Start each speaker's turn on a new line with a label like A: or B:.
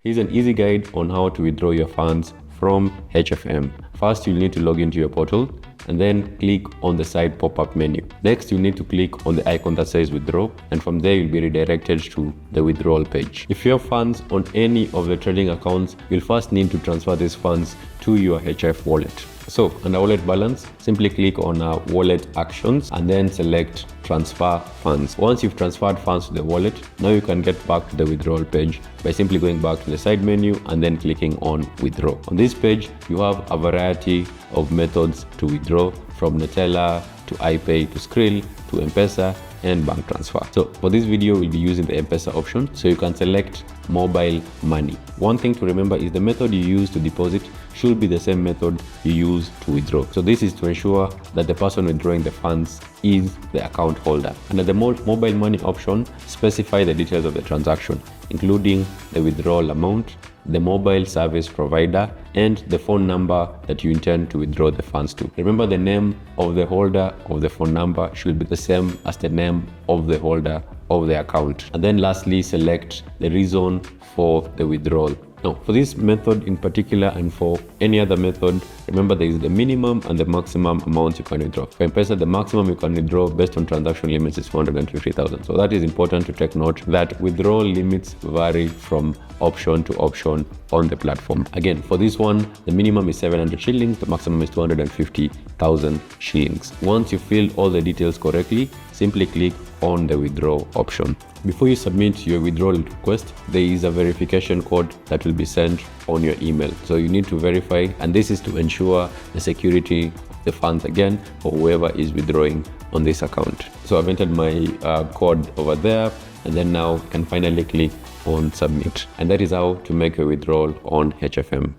A: Here's an easy guide on how to withdraw your funds from HFM. First, you'll need to log into your portal and then click on the side pop-up menu. Next, you need to click on the icon that says withdraw, and from there you'll be redirected to the withdrawal page. If you have funds on any of the trading accounts, you'll first need to transfer these funds to your HF wallet. So under wallet balance, simply click on wallet actions and then select transfer funds. Once you've transferred funds to the wallet, now you can get back to the withdrawal page by simply going back to the side menu and then clicking on withdraw. On this page, you have a variety of methods to withdraw, from Nutella to iPay to Skrill to M-Pesa and bank transfer. So for this video, we'll be using the M-Pesa option, so you can select mobile money. One thing to remember is the method you use to deposit should be the same method you use to withdraw. So this is to ensure that the person withdrawing the funds is the account holder. Under the mobile money option, specify the details of the transaction, including the withdrawal amount, the mobile service provider, and the phone number that you intend to withdraw the funds to. Remember, the name of the holder of the phone number should be the same as the name of the holder of the account. And then lastly, select the reason for the withdrawal. Now, for this method in particular and for any other method, remember there is the minimum and the maximum amount you can withdraw. For M-Pesa, the maximum you can withdraw based on transaction limits is 450,000. So that is important to take note that withdrawal limits vary from option to option on the platform. Again, for this one, the minimum is 700 shillings, the maximum is 250,000 shillings. Once you fill all the details correctly, simply click on the withdraw option. Before you submit your withdrawal request, there is a verification code that will be sent on your email. So you need to verify, and this is to ensure the security of the funds again for whoever is withdrawing on this account. So I've entered my code over there, and then now you can finally click on submit. And that is how to make a withdrawal on HFM.